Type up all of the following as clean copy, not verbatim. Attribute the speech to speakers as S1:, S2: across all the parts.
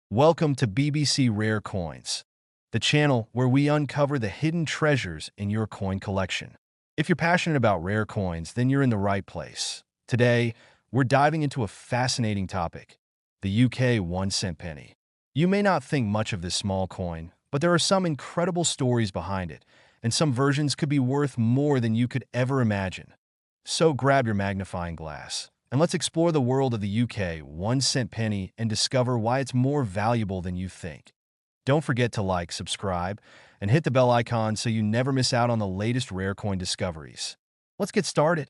S1: Welcome to BBC Rare Coins, the channel where we uncover the hidden treasures in your coin collection. If you're passionate about rare coins, then you're in the right place. Today, we're diving into a fascinating topic, the UK 1 cent penny. You may not think much of this small coin, but there are some incredible stories behind it, and some versions could be worth more than you could ever imagine. So grab your magnifying glass, and let's explore the world of the UK 1 cent penny and discover why it's more valuable than you think. Don't forget to like, subscribe, and hit the bell icon so you never miss out on the latest rare coin discoveries. Let's get started.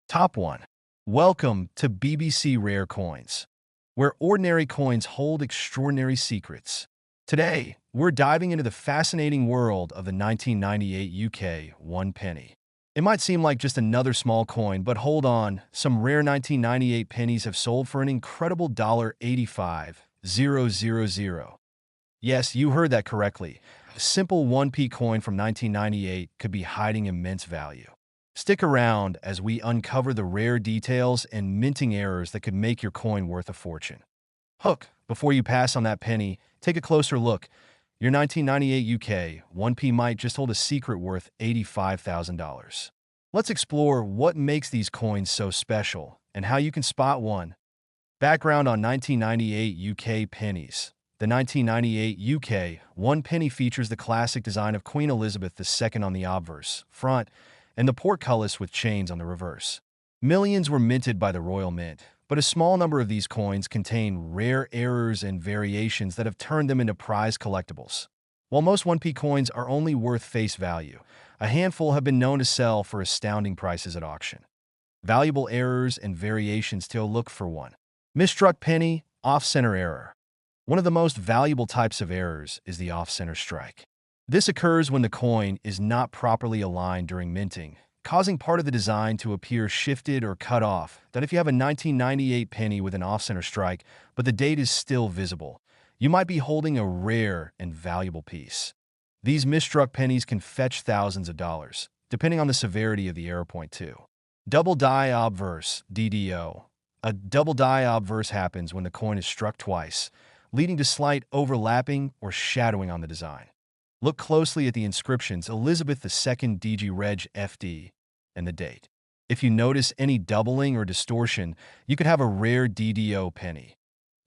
S1: Top 1. Welcome to BBC Rare Coins, where ordinary coins hold extraordinary secrets. Today, we're diving into the fascinating world of the 1998 UK 1 penny. It might seem like just another small coin, but hold on, some rare 1998 pennies have sold for an incredible $85,000. Yes, you heard that correctly. A simple 1p coin from 1998 could be hiding immense value. Stick around as we uncover the rare details and minting errors that could make your coin worth a fortune. Hook, before you pass on that penny, take a closer look. Your 1998 UK 1p might just hold a secret worth $85,000. Let's explore what makes these coins so special and how you can spot one. Background on 1998 UK pennies. The 1998 UK 1 penny features the classic design of Queen Elizabeth II on the obverse, front, and the portcullis with chains on the reverse. Millions were minted by the Royal Mint, but a small number of these coins contain rare errors and variations that have turned them into prized collectibles. While most 1p coins are only worth face value, a handful have been known to sell for astounding prices at auction. Valuable errors and variations to look for. 1. Misstruck penny, off-center error. One of the most valuable types of errors is the off-center strike. This occurs when the coin is not properly aligned during minting, causing part of the design to appear shifted or cut off. That if you have a 1998 penny with an off-center strike, but the date is still visible, you might be holding a rare and valuable piece. These misstruck pennies can fetch thousands of dollars, depending on the severity of the error. 2. Double die obverse, DDO. A double die obverse happens when the coin is struck twice, leading to slight overlapping or shadowing on the design. Look closely at the inscriptions Elizabeth II DG Reg FD and the date. If you notice any doubling or distortion, you could have a rare DDO penny.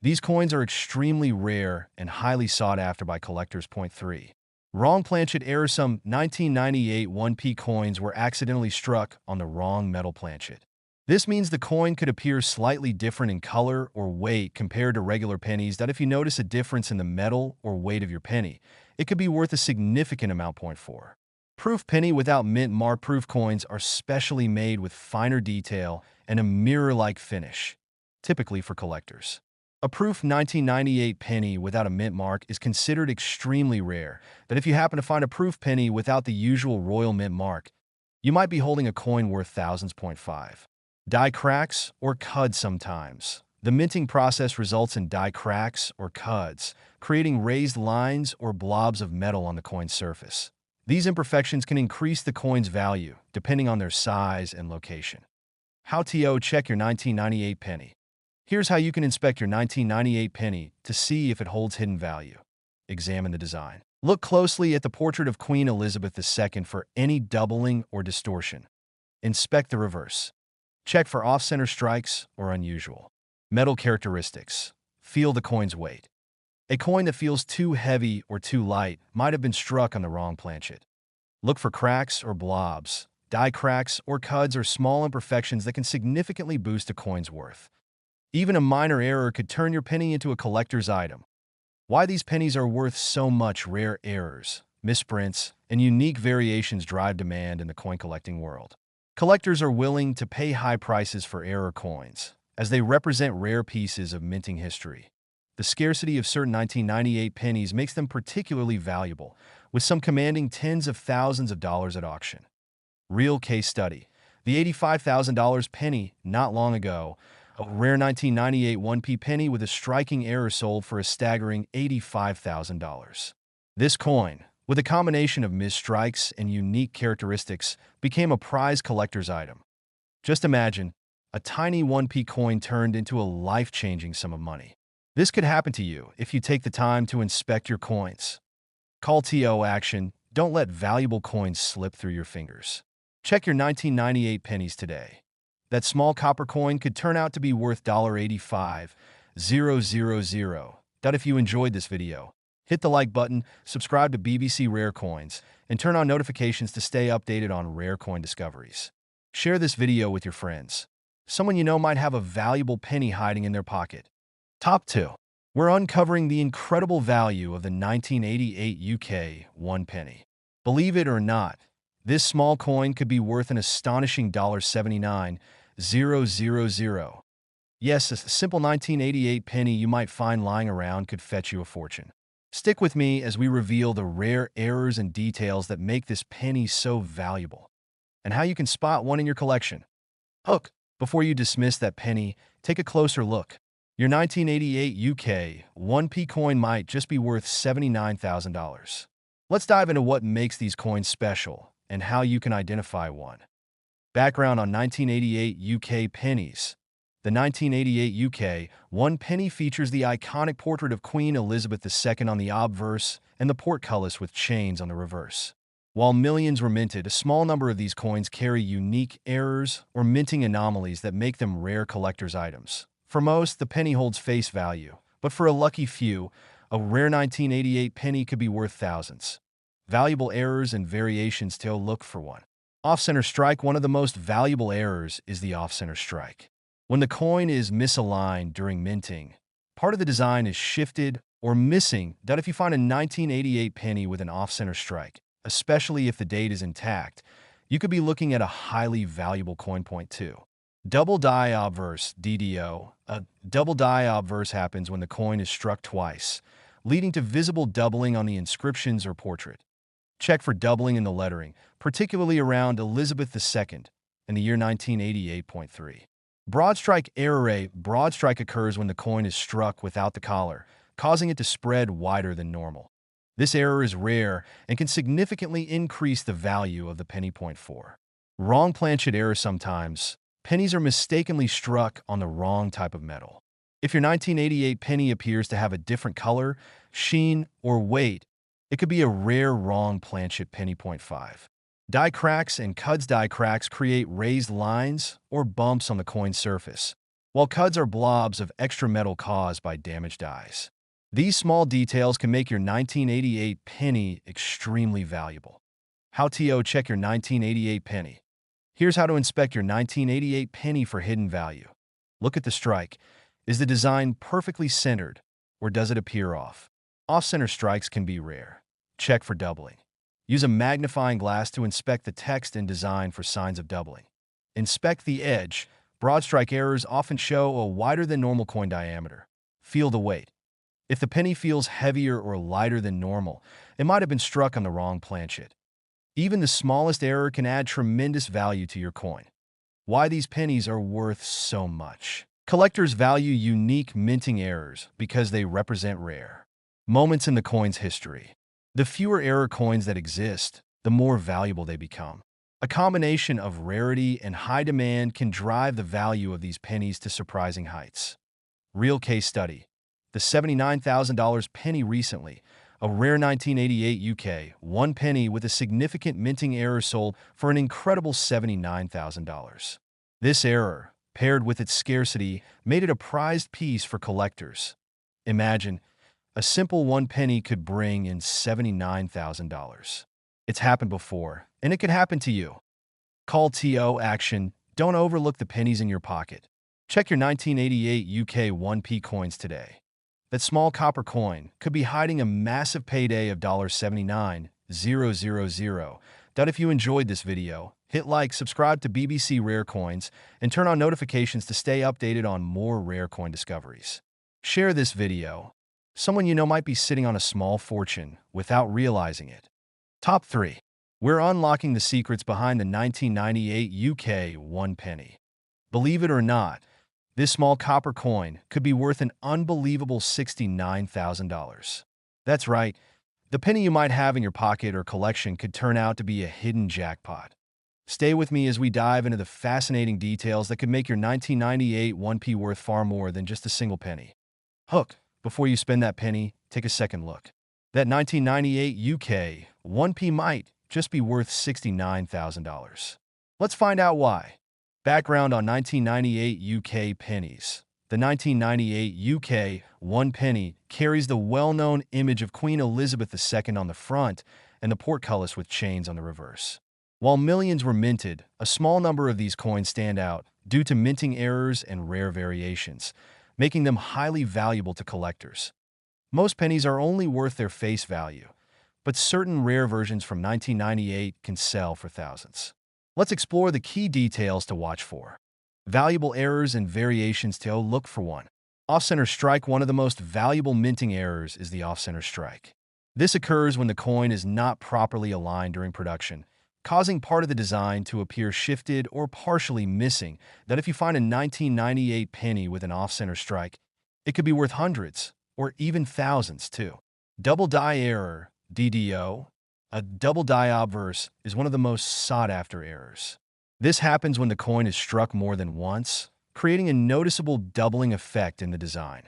S1: These coins are extremely rare and highly sought after by collectors. 3. Wrong planchet error. Some 1998 1p coins were accidentally struck on the wrong metal planchet. This means the coin could appear slightly different in color or weight compared to regular pennies. That if you notice a difference in the metal or weight of your penny, it could be worth a significant amount. 4. Proof penny without mint mark. Proof coins are specially made with finer detail and a mirror-like finish, typically for collectors. A proof 1998 penny without a mint mark is considered extremely rare. That if you happen to find a proof penny without the usual royal mint mark, you might be holding a coin worth thousands. 5. Die cracks or cuds. Sometimes the minting process results in die cracks or cuds, creating raised lines or blobs of metal on the coin's surface. These imperfections can increase the coin's value, depending on their size and location. How to check your 1998 penny. Here's how you can inspect your 1998 penny to see if it holds hidden value. Examine the design. Look closely at the portrait of Queen Elizabeth II for any doubling or distortion. Inspect the reverse. Check for off-center strikes or unusual metal characteristics. Feel the coin's weight. A coin that feels too heavy or too light might have been struck on the wrong planchet. Look for cracks or blobs. Die cracks or cuds are small imperfections that can significantly boost a coin's worth. Even a minor error could turn your penny into a collector's item. Why these pennies are worth so much. Rare errors, misprints, and unique variations drive demand in the coin collecting world. Collectors are willing to pay high prices for error coins, as they represent rare pieces of minting history. The scarcity of certain 1998 pennies makes them particularly valuable, with some commanding tens of thousands of dollars at auction. Real case study. The $85,000 penny not long ago, a rare 1998 1p penny with a striking error sold for a staggering $85,000. This coin, with a combination of misstrikes and unique characteristics, became a prized collector's item. Just imagine, a tiny 1p coin turned into a life-changing sum of money. This could happen to you if you take the time to inspect your coins. Call TO action. Don't let valuable coins slip through your fingers. Check your 1998 pennies today. That small copper coin could turn out to be worth $85,000. If you enjoyed this video, hit the like button, subscribe to BBC Rare Coins, and turn on notifications to stay updated on rare coin discoveries. Share this video with your friends. Someone you know might have a valuable penny hiding in their pocket. Top 2. We're uncovering the incredible value of the 1988 UK 1 penny. Believe it or not, this small coin could be worth an astonishing $79,000. Yes, a simple 1988 penny you might find lying around could fetch you a fortune. Stick with me as we reveal the rare errors and details that make this penny so valuable, and how you can spot one in your collection. Before you dismiss that penny, take a closer look. Your 1988 UK 1p coin might just be worth $79,000. Let's dive into what makes these coins special and how you can identify one. Background on 1988 UK pennies. The 1988 UK 1 penny features the iconic portrait of Queen Elizabeth II on the obverse and the portcullis with chains on the reverse. While millions were minted, a small number of these coins carry unique errors or minting anomalies that make them rare collector's items. For most, the penny holds face value, but for a lucky few, a rare 1988 penny could be worth thousands. Valuable errors and variations to look for one. Off-center strike. One of the most valuable errors is the off-center strike. When the coin is misaligned during minting, part of the design is shifted or missing. If you find a 1988 penny with an off-center strike, especially if the date is intact, you could be looking at a highly valuable coin. Point 2. Double die obverse, DDO. A double die obverse happens when the coin is struck twice, leading to visible doubling on the inscriptions or portrait. Check for doubling in the lettering, particularly around Elizabeth II in the year 1988.3. Broad strike error. Broad strike occurs when the coin is struck without the collar, causing it to spread wider than normal. This error is rare and can significantly increase the value of the penny. Point 4. Wrong planchet error. Sometimes pennies are mistakenly struck on the wrong type of metal. If your 1988 penny appears to have a different color, sheen, or weight, it could be a rare wrong planchet penny. Point 5. Die cracks and cuds. Die cracks create raised lines or bumps on the coin surface, while cuds are blobs of extra metal caused by damaged dies. These small details can make your 1988 penny extremely valuable. How to check your 1988 penny. Here's how to inspect your 1988 penny for hidden value. Look at the strike. Is the design perfectly centered, or does it appear off? Off-center strikes can be rare. Check for doubling. Use a magnifying glass to inspect the text and design for signs of doubling. Inspect the edge. Broad strike errors often show a wider than normal coin diameter. Feel the weight. If the penny feels heavier or lighter than normal, it might have been struck on the wrong planchet. Even the smallest error can add tremendous value to your coin. Why these pennies are worth so much. Collectors value unique minting errors because they represent rare moments in the coin's history. The fewer error coins that exist, the more valuable they become. A combination of rarity and high demand can drive the value of these pennies to surprising heights. Real case study. The $79,000 penny recently, a rare 1988 UK 1 penny with a significant minting error sold for an incredible $79,000. This error, paired with its scarcity, made it a prized piece for collectors. Imagine, a simple 1 penny could bring in $79,000. It's happened before, and it could happen to you. Call TO action. Don't overlook the pennies in your pocket. Check your 1988 UK 1p coins today. That small copper coin could be hiding a massive payday of $79,000. If you enjoyed this video, hit like, subscribe to BBC Rare Coins, and turn on notifications to stay updated on more rare coin discoveries. Share this video. Someone you know might be sitting on a small fortune without realizing it. Top 3. We're unlocking the secrets behind the 1998 UK 1 penny. Believe it or not, this small copper coin could be worth an unbelievable $69,000. That's right, the penny you might have in your pocket or collection could turn out to be a hidden jackpot. Stay with me as we dive into the fascinating details that could make your 1998 1p worth far more than just a single penny. Before you spend that penny, take a second look. That 1998 UK 1p might just be worth $69,000. Let's find out why. Background on 1998 UK pennies. The 1998 UK 1 penny carries the well-known image of Queen Elizabeth II on the front and the portcullis with chains on the reverse. While millions were minted, a small number of these coins stand out due to minting errors and rare variations, making them highly valuable to collectors. Most pennies are only worth their face value, but certain rare versions from 1998 can sell for thousands. Let's explore the key details to watch for. Valuable errors and variations to look for one. Off-center strike. One of the most valuable minting errors is the off-center strike. This occurs when the coin is not properly aligned during production, causing part of the design to appear shifted or partially missing. That if you find a 1998 penny with an off-center strike, it could be worth hundreds or even thousands too. Double die error, DDO. A double die obverse is one of the most sought-after errors. This happens when the coin is struck more than once, creating a noticeable doubling effect in the design.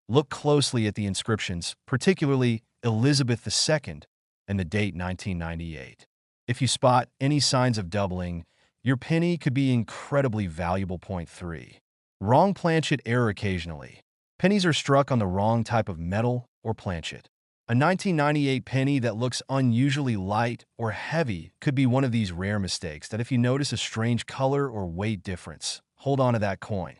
S1: Look closely at the inscriptions, particularly Elizabeth II and the date 1998. If you spot any signs of doubling, your penny could be incredibly valuable. Point 3. Wrong planchet error. Occasionally, pennies are struck on the wrong type of metal or planchet. A 1998 penny that looks unusually light or heavy could be one of these rare mistakes. That if you notice a strange color or weight difference, hold on to that coin.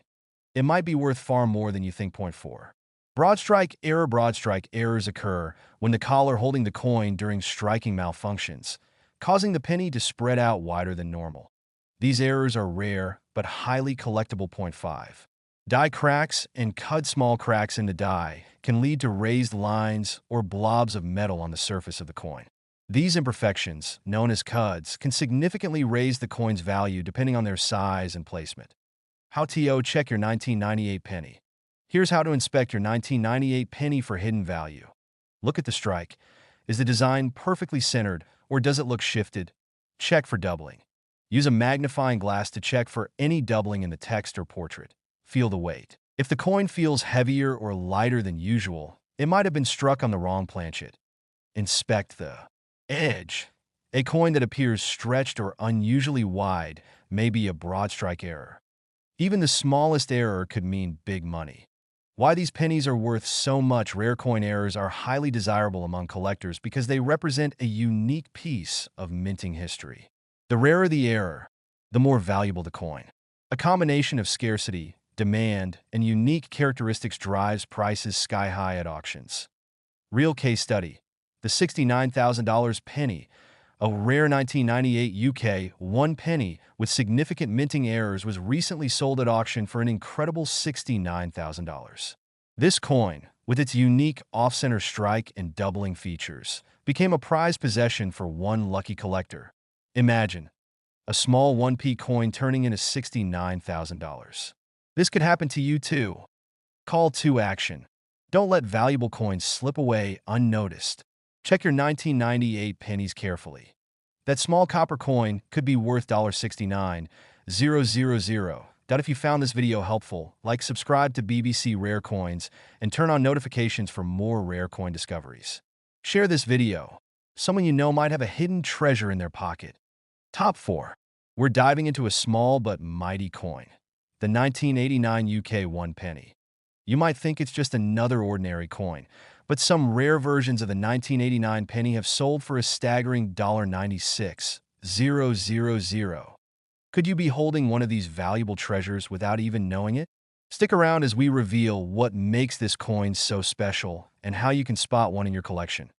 S1: It might be worth far more than you think. Point 4. Broad strike error. Broad strike errors occur when the collar holding the coin during striking malfunctions, causing the penny to spread out wider than normal. These errors are rare but highly collectible. Point 5. Die cracks and cut. Small cracks in the die can lead to raised lines or blobs of metal on the surface of the coin. These imperfections, known as cuds, can significantly raise the coin's value depending on their size and placement. How to check your 1998 penny. Here's how to inspect your 1998 penny for hidden value. Look at the strike. Is the design perfectly centered, or does it look shifted? Check for doubling. Use a magnifying glass to check for any doubling in the text or portrait. Feel the weight. If the coin feels heavier or lighter than usual, it might have been struck on the wrong planchet. Inspect the edge. A coin that appears stretched or unusually wide may be a broad strike error. Even the smallest error could mean big money. Why these pennies are worth so much. Rare coin errors are highly desirable among collectors because they represent a unique piece of minting history. The rarer the error, the more valuable the coin. A combination of scarcity, demand, and unique characteristics drives prices sky high at auctions. Real case study. The $69,000 penny, a rare 1998 UK 1 penny with significant minting errors, was recently sold at auction for an incredible $69,000. This coin, with its unique off-center strike and doubling features, became a prized possession for one lucky collector. Imagine a small 1p coin turning into $69,000. This could happen to you too. Call to action. Don't let valuable coins slip away unnoticed. Check your 1998 pennies carefully. That small copper coin could be worth $69,000. If you found this video helpful, like, subscribe to BBC Rare Coins, and turn on notifications for more rare coin discoveries. Share this video. Someone you know might have a hidden treasure in their pocket. Top 4. We're diving into a small but mighty coin. The 1989 UK 1 penny. You might think it's just another ordinary coin, but some rare versions of the 1989 penny have sold for a staggering $96,000. Could you be holding one of these valuable treasures without even knowing it? Stick around as we reveal what makes this coin so special and how you can spot one in your collection.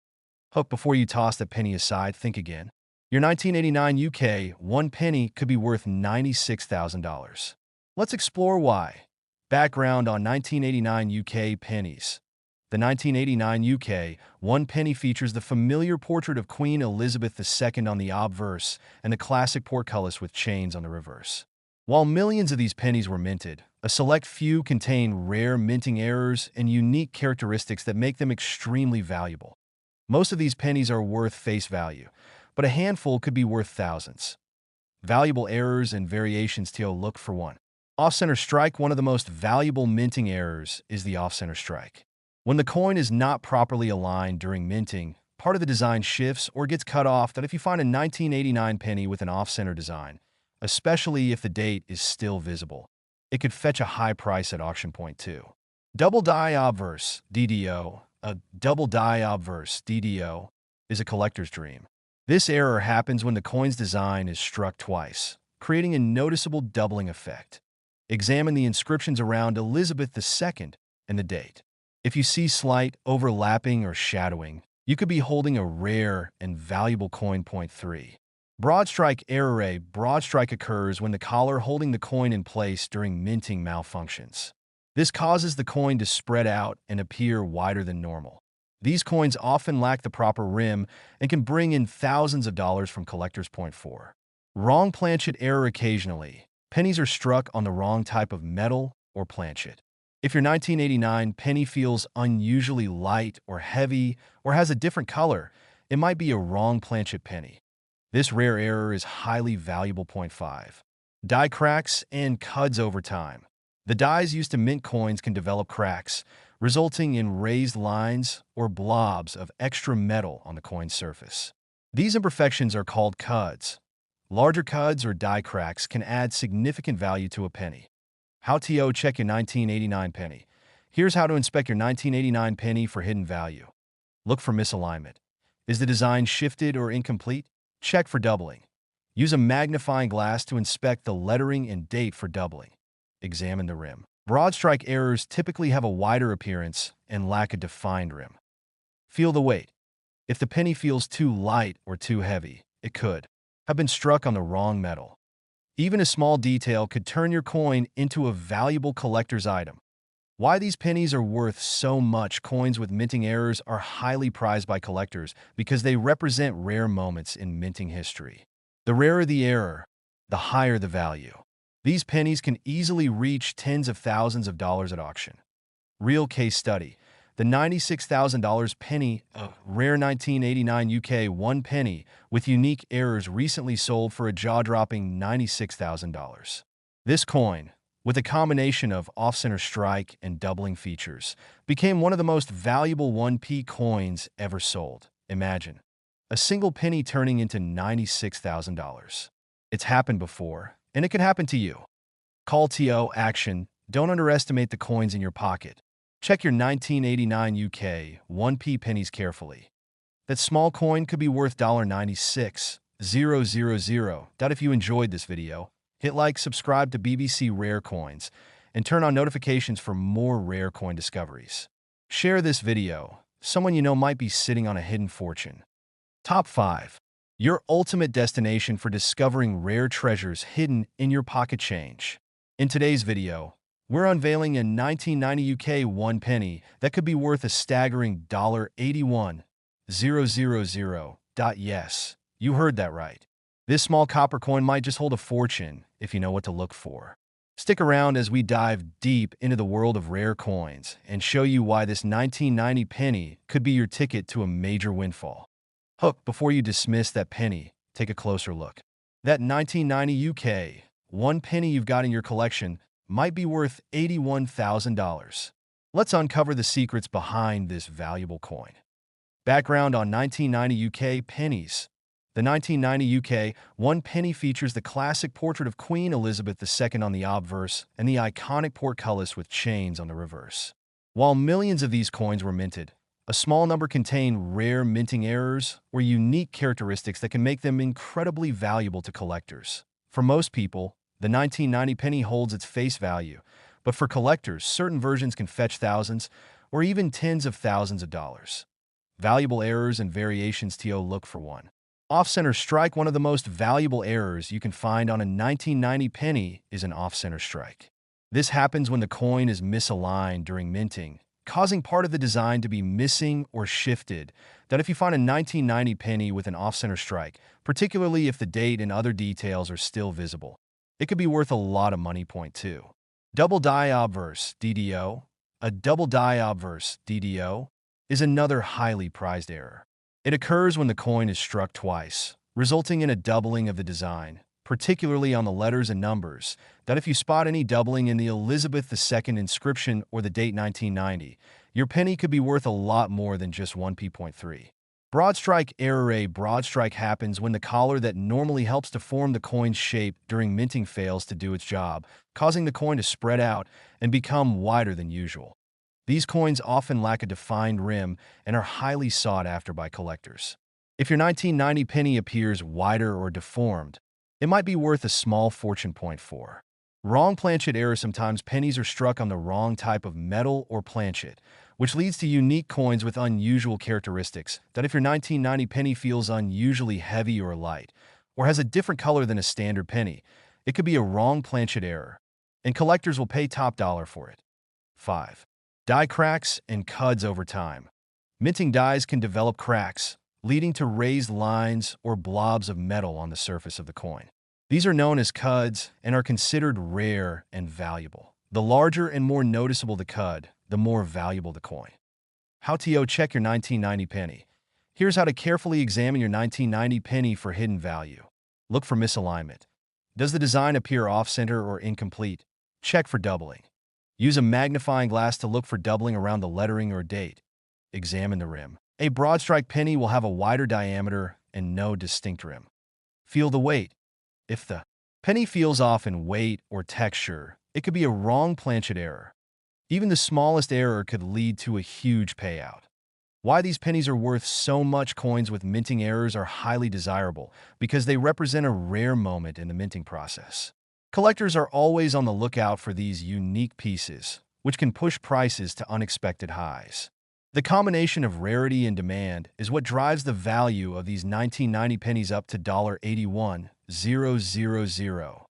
S1: Hope before you toss that penny aside, think again. Your 1989 UK 1 penny could be worth $96,000. Let's explore why. Background on 1989 UK pennies. The 1989 UK 1 penny features the familiar portrait of Queen Elizabeth II on the obverse and the classic portcullis with chains on the reverse. While millions of these pennies were minted, a select few contain rare minting errors and unique characteristics that make them extremely valuable. Most of these pennies are worth face value, but a handful could be worth thousands. Valuable errors and variations to look for one. Off-center strike. One of the most valuable minting errors is the off-center strike. When the coin is not properly aligned during minting, part of the design shifts or gets cut off. That if you find a 1989 penny with an off-center design, especially if the date is still visible, it could fetch a high price at auction point too. Double die obverse (DDO). A double die obverse (DDO) is a collector's dream. This error happens when the coin's design is struck twice, creating a noticeable doubling effect. Examine the inscriptions around Elizabeth II and the date. If you see slight overlapping or shadowing, you could be holding a rare and valuable coin. Point 3. Broad strike error. Broad strike occurs when the collar holding the coin in place during minting malfunctions. This causes the coin to spread out and appear wider than normal. These coins often lack the proper rim and can bring in thousands of dollars from collectors. Point 4. Wrong planchet error. Occasionally, pennies are struck on the wrong type of metal or planchet. If your 1989 penny feels unusually light or heavy or has a different color, it might be a wrong planchet penny. This rare error is highly valuable. Point 5. Die cracks and cuds over time. The dies used to mint coins can develop cracks, resulting in raised lines or blobs of extra metal on the coin's surface. These imperfections are called cuds. Larger cuds or die cracks can add significant value to a penny. How to check your 1989 penny. Here's how to inspect your 1989 penny for hidden value. Look for misalignment. Is the design shifted or incomplete? Check for doubling. Use a magnifying glass to inspect the lettering and date for doubling. Examine the rim. Broad strike errors typically have a wider appearance and lack a defined rim. Feel the weight. If the penny feels too light or too heavy, it could have been struck on the wrong metal. Even a small detail could turn your coin into a valuable collector's item. Why these pennies are worth so much. Coins with minting errors are highly prized by collectors because they represent rare moments in minting history. The rarer the error, the higher the value. These pennies can easily reach tens of thousands of dollars at auction. Real case study. The $96,000 penny, a rare 1989 UK 1 penny with unique errors, recently sold for a jaw-dropping $96,000. This coin, with a combination of off-center strike and doubling features, became one of the most valuable 1p coins ever sold. Imagine a single penny turning into $96,000. It's happened before, and it could happen to you. Call TO action. Don't underestimate the coins in your pocket. Check your 1989 UK 1p pennies carefully. That small coin could be worth $96,000. If you enjoyed this video, hit like, subscribe to BBC Rare Coins, and turn on notifications for more rare coin discoveries. Share this video. Someone you know might be sitting on a hidden fortune. Top 5. Your ultimate destination for discovering rare treasures hidden in your pocket change. In today's video, we're unveiling a 1990 UK 1 penny that could be worth a staggering $81,000. Yes, you heard that right. This small copper coin might just hold a fortune if you know what to look for. Stick around as we dive deep into the world of rare coins and show you why this 1990 penny could be your ticket to a major windfall. Before you dismiss that penny, take a closer look. That 1990 UK 1 penny you've got in your collection might be worth $81,000. Let's uncover the secrets behind this valuable coin. Background on 1990 UK pennies. The 1990 UK 1 penny features the classic portrait of Queen Elizabeth II on the obverse and the iconic portcullis with chains on the reverse. While millions of these coins were minted, a small number contain rare minting errors or unique characteristics that can make them incredibly valuable to collectors. For most people, the 1990 penny holds its face value, but for collectors, certain versions can fetch thousands or even tens of thousands of dollars. Valuable errors and variations. To look for 1. Off-center strike. One of the most valuable errors you can find on a 1990 penny is an off-center strike. This happens when the coin is misaligned during minting, causing part of the design to be missing or shifted. If you find a 1990 penny with an off-center strike, particularly if the date and other details are still visible, it could be worth a lot of money. Point 2. Double die obverse (DDO). A double die obverse (DDO) is another highly prized error. It occurs when the coin is struck twice, resulting in a doubling of the design, particularly on the letters and numbers. If you spot any doubling in the Elizabeth II inscription or the date 1990, your penny could be worth a lot more than just 1p.3. Broad strike error. A broad strike happens when the collar that normally helps to form the coin's shape during minting fails to do its job, causing the coin to spread out and become wider than usual. These coins often lack a defined rim and are highly sought after by collectors. If your 1990 penny appears wider or deformed, it might be worth a small fortune. Point 4. Wrong planchet error. Sometimes pennies are struck on the wrong type of metal or planchet, which leads to unique coins with unusual characteristics. That if your 1990 penny feels unusually heavy or light, or has a different color than a standard penny, it could be a wrong planchet error, and collectors will pay top dollar for it. 5. Die cracks and cuds over time. Minting dies can develop cracks, leading to raised lines or blobs of metal on the surface of the coin. These are known as cuds and are considered rare and valuable. The larger and more noticeable the cud, the more valuable the coin. How to check your 1990 penny. Here's how to carefully examine your 1990 penny for hidden value. Look for misalignment. Does the design appear off-center or incomplete? Check for doubling. Use a magnifying glass to look for doubling around the lettering or date. Examine the rim. A broad strike penny will have a wider diameter and no distinct rim. Feel the weight. If the penny feels off in weight or texture, it could be a wrong planchet error. Even the smallest error could lead to a huge payout. Why these pennies are worth so much. Coins with minting errors are highly desirable because they represent a rare moment in the minting process. Collectors are always on the lookout for these unique pieces, which can push prices to unexpected highs. The combination of rarity and demand is what drives the value of these 1990 pennies up to $81,000.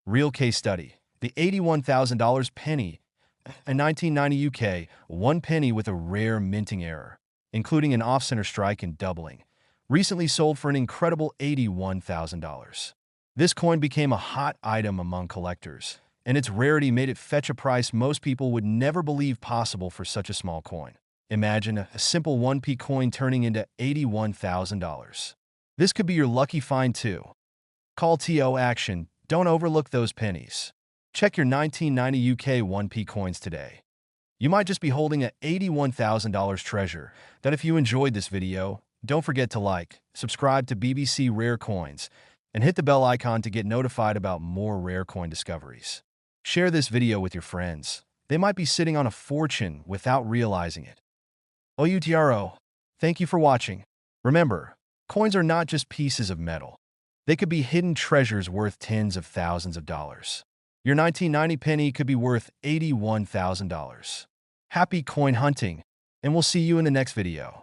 S1: Real case study. The $81,000 penny, a 1990 UK, one penny with a rare minting error, including an off-center strike and doubling, recently sold for an incredible $81,000. This coin became a hot item among collectors, and its rarity made it fetch a price most people would never believe possible for such a small coin. Imagine a simple 1p coin turning into $81,000. This could be your lucky find too. Call TO action. Don't overlook those pennies. Check your 1990 UK 1p coins today. You might just be holding a $81,000 treasure that if you enjoyed this video, don't forget to like, subscribe to BBC Rare Coins, and hit the bell icon to get notified about more rare coin discoveries. Share this video with your friends. They might be sitting on a fortune without realizing it. OUTRO. Thank you for watching. Remember, coins are not just pieces of metal. They could be hidden treasures worth tens of thousands of dollars. Your 1990 penny could be worth $81,000. Happy coin hunting, and we'll see you in the next video.